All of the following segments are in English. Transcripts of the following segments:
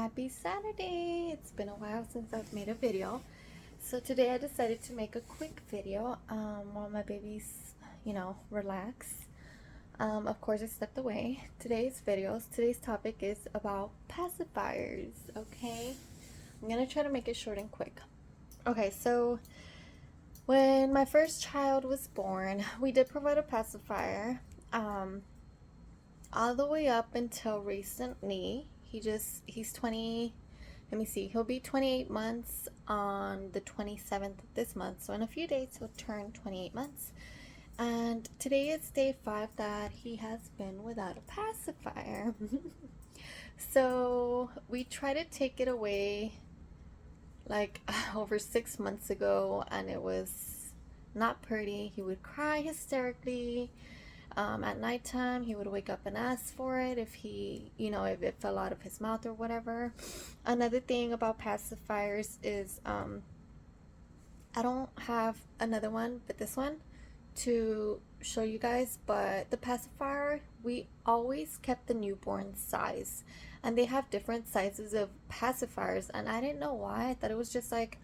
Happy Saturday! It's been a while since I've made a video. So today I decided to make a quick video while my babies, relax. Of course I stepped away. Today's topic is about pacifiers, okay? I'm gonna try to make it short and quick. Okay, so when my first child was born, we did provide a pacifier. All the way up until recently. He's 20, let me see, he'll be 28 months on the 27th of this month. So in a few days he'll turn 28 months. And today is day 5 that he has been without a pacifier. So we tried to take it away like over 6 months ago, and it was not pretty. He would cry hysterically. At nighttime, he would wake up and ask for it if if it fell out of his mouth or whatever. Another thing about pacifiers is I don't have another one but this one to show you guys, but the pacifier, we always kept the newborn size, and they have different sizes of pacifiers, and I didn't know why. I thought it was just like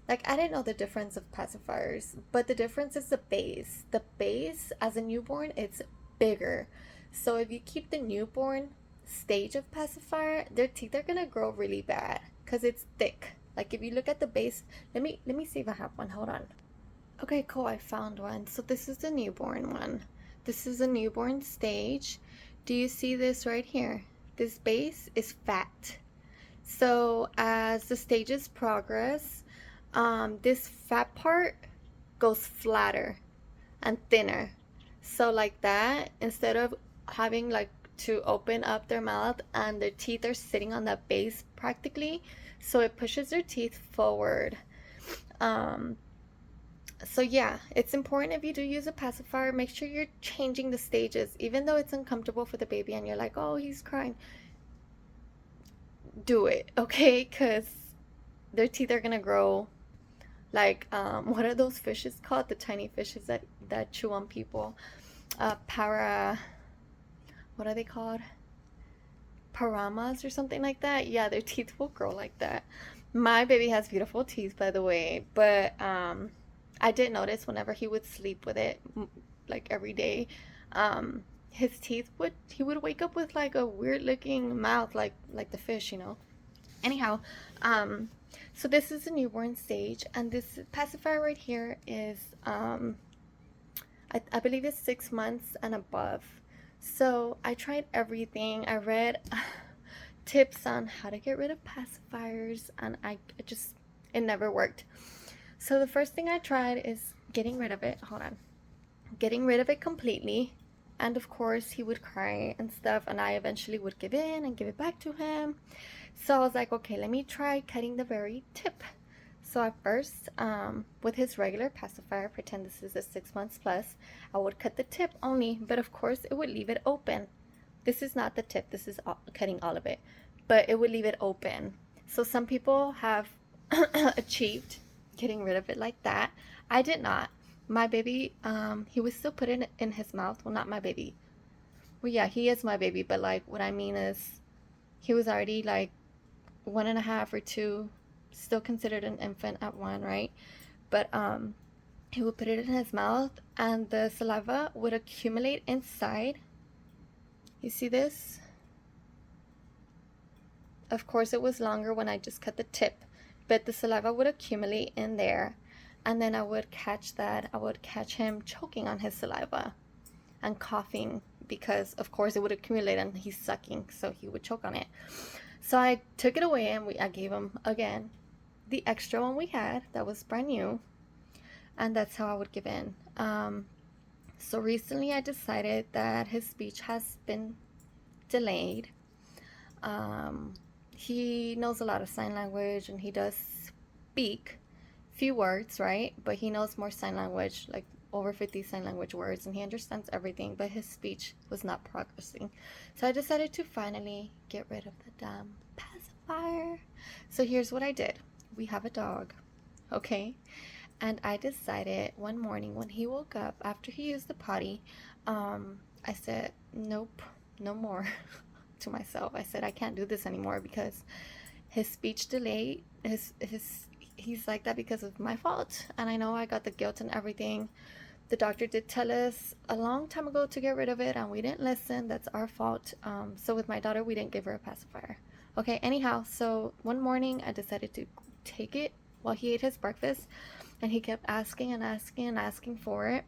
I didn't know the difference of pacifiers, but the difference is the base. The base as a newborn, it's bigger. So if you keep the newborn stage of pacifier, their teeth are gonna grow really bad because it's thick. Like if you look at the base, let me see if I have one. Hold on. Okay, cool. I found one. So this is the newborn one. This is a newborn stage. Do you see this right here? This base is fat. So as the stages progress, this fat part goes flatter and thinner. So like that, instead of having like to open up their mouth and their teeth are sitting on that base practically, so it pushes their teeth forward. So yeah, it's important if you do use a pacifier, make sure you're changing the stages, even though it's uncomfortable for the baby and you're like, oh, he's crying. Do it, okay? Because their teeth are gonna grow like what are those fishes called, the tiny fishes that chew on people? What are they called? Paramas or something like that. Yeah, their teeth will grow like that. My baby has beautiful teeth, by the way, but I did notice whenever he would sleep with it like every day, his teeth would he would wake up with like a weird looking mouth, like the fish, anyhow. So this is a newborn stage, and this pacifier right here is I believe it's 6 months and above. So I tried everything. I read tips on how to get rid of pacifiers, and it never worked. So the first thing I tried is getting rid of it. Hold on. Getting rid of it completely. And of course he would cry and stuff, and I eventually would give in and give it back to him. So I was like, okay, let me try cutting the very tip. So at first, with his regular pacifier, pretend this is a 6 months plus, I would cut the tip only, but of course it would leave it open. This is not the tip, this is cutting all of it, but it would leave it open. So some people have achieved getting rid of it like that. I did not. My baby, he would still put it in his mouth. Well, not my baby. Well, yeah, he is my baby, but like what I mean is he was already like 1.5 or 2, still considered an infant at 1, right? But he would put it in his mouth and the saliva would accumulate inside. You see this? Of course it was longer when I just cut the tip, but the saliva would accumulate in there, and then I would catch him choking on his saliva and coughing, because of course it would accumulate and he's sucking, so he would choke on it. So I took it away and I gave him again the extra one we had that was brand new, and that's how I would give in. So recently I decided that his speech has been delayed. He knows a lot of sign language and he does speak few words, right? But he knows more sign language, like over 50 sign language words, and he understands everything, but his speech was not progressing. So I decided to finally get rid of the damn pacifier. So here's what I did. We have a dog, okay? And I decided one morning when he woke up after he used the potty, I said, nope, no more. to myself. I said, I can't do this anymore because his speech delay, he's like that because of my fault. And I know I got the guilt and everything. The doctor did tell us a long time ago to get rid of it, and we didn't listen. That's our fault. So with my daughter, we didn't give her a pacifier. Okay, anyhow, so one morning I decided to take it while he ate his breakfast, and he kept asking and asking and asking for it.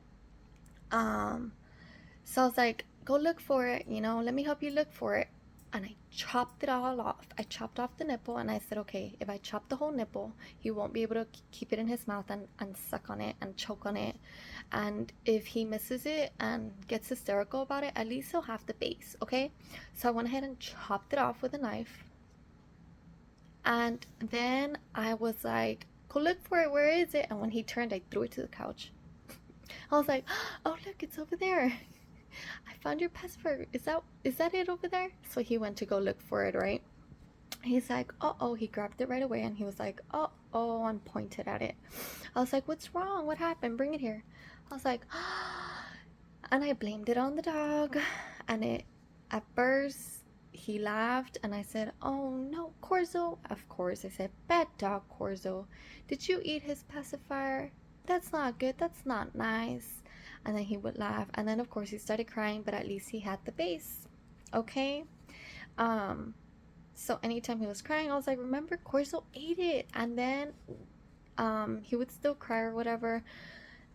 So I was like, go look for it, let me help you look for it. And I chopped it all off. I chopped off the nipple, and I said, okay, if I chop the whole nipple, he won't be able to keep it in his mouth and suck on it and choke on it. And if he misses it and gets hysterical about it, at least he'll have the base, okay? So I went ahead and chopped it off with a knife. And then I was like, go look for it, where is it? And when he turned, I threw it to the couch. I was like, oh, look, it's over there. I found your pacifier. Is that it over there? So he went to go look for it, right? He's like, oh, he grabbed it right away, and he was like, oh, and pointed at it. I was like, what's wrong? What happened? Bring it here. I was like, and I blamed it on the dog. And at first, he laughed, and I said, oh no, Corzo. Of course, I said, bad dog, Corzo. Did you eat his pacifier? That's not good. That's not nice. And then he would laugh, and then of course he started crying, but at least he had the base, okay? So anytime he was crying, I was like, remember, Corzo ate it. And then he would still cry or whatever.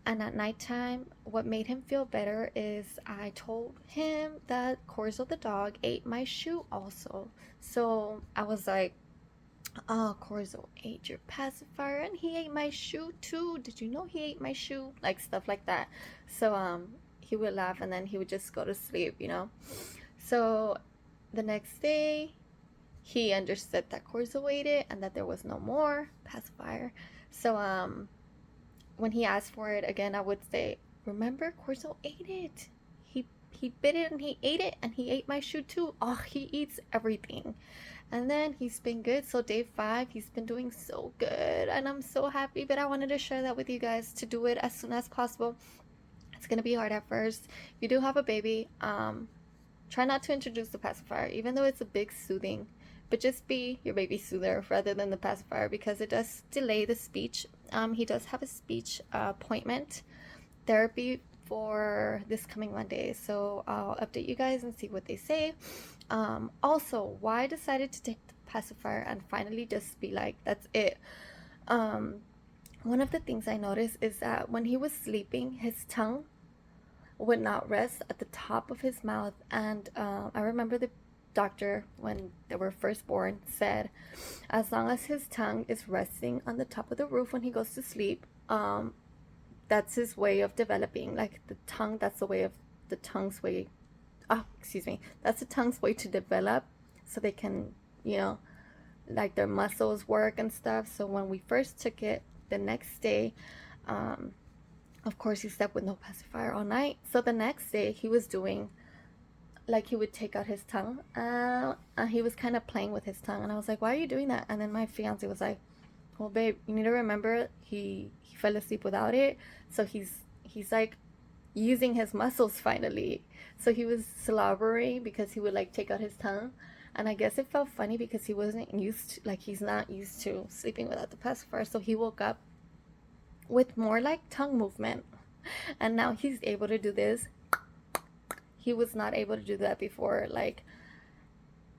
And at nighttime, what made him feel better is I told him that Corzo the dog ate my shoe also. So I was like, oh, Corzo ate your pacifier, and he ate my shoe too. Did you know he ate my shoe? Like stuff like that. So he would laugh, and then he would just go to sleep, So the next day, he understood that Corzo ate it and that there was no more pacifier. So when he asked for it again, I would say, remember, Corzo ate it. He bit it and he ate it, and he ate my shoe too. Oh, he eats everything. And then he's been good. So day 5, he's been doing so good, and I'm so happy. But I wanted to share that with you guys, to do it as soon as possible. It's gonna be hard at first. If you do have a baby, try not to introduce the pacifier, even though it's a big soothing. But just be your baby soother rather than the pacifier, because it does delay the speech. He does have a speech appointment therapy for this coming Monday, so I'll update you guys and see what they say. Also, why I decided to take the pacifier and finally just be like, that's it. One of the things I noticed is that when he was sleeping, his tongue would not rest at the top of his mouth. And I remember the doctor, when they were first born, said as long as his tongue is resting on the top of the roof when he goes to sleep, that's his way of developing. Like the tongue, that's the tongue's way that's the tongue's way to develop, so they can, like their muscles work and stuff. So when we first took it, the next day, of course he slept with no pacifier all night. So the next day he was doing, like, he would take out his tongue, and he was kind of playing with his tongue, and I was like, why are you doing that? And then my fiance was like, well, babe, you need to remember he fell asleep without it, so he's like using his muscles finally. So he was slobbering because he would like take out his tongue, and I guess it felt funny because he wasn't used to, like, he's not used to sleeping without the pacifier. So he woke up with more like tongue movement, and now he's able to do this. He was not able to do that before. Like,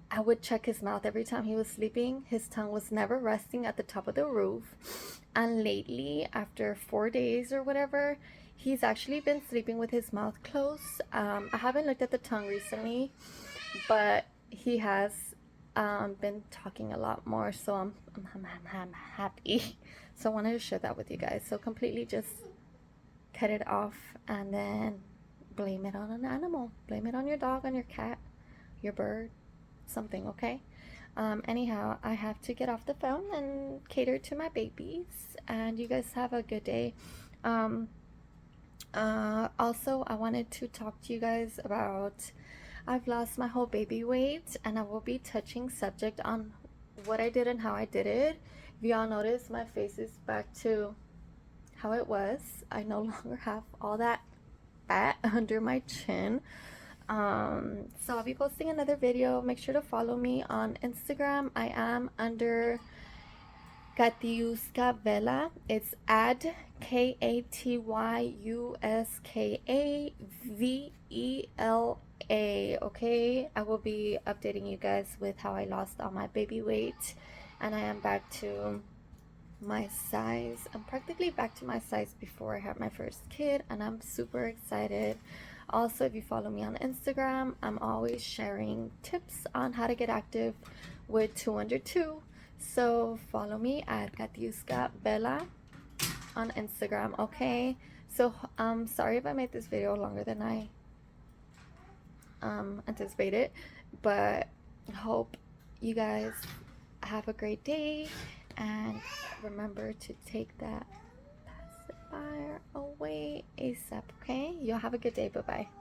I would check his mouth every time he was sleeping. His tongue was never resting at the top of the roof. And lately, after 4 days or whatever, he's actually been sleeping with his mouth closed. I haven't looked at the tongue recently, but he has been talking a lot more. So I'm happy. So I wanted to share that with you guys. So completely just cut it off, and then blame it on an animal. Blame it on your dog, on your cat, your bird, something, okay? Anyhow, I have to get off the phone and cater to my babies, and you guys have a good day. Also, I wanted to talk to you guys about, I've lost my whole baby weight, and I will be touching subject on what I did and how I did it. If y'all notice, my face is back to how it was. I no longer have all that fat under my chin. So I'll be posting another video. Make sure to follow me on Instagram. I am under Katyuska Vela. It's at KATYUSKAVELA. Okay, I will be updating you guys with how I lost all my baby weight, and I am back to my size. I'm practically back to my size before I had my first kid, and I'm super excited. Also, if you follow me on Instagram, I'm always sharing tips on how to get active with 2 under 2. So follow me at Katyuska Bella on Instagram, okay? So sorry if I made this video longer than I anticipated, but hope you guys have a great day, and remember to take that pacifier away ASAP, okay? Y'all have a good day. Bye bye.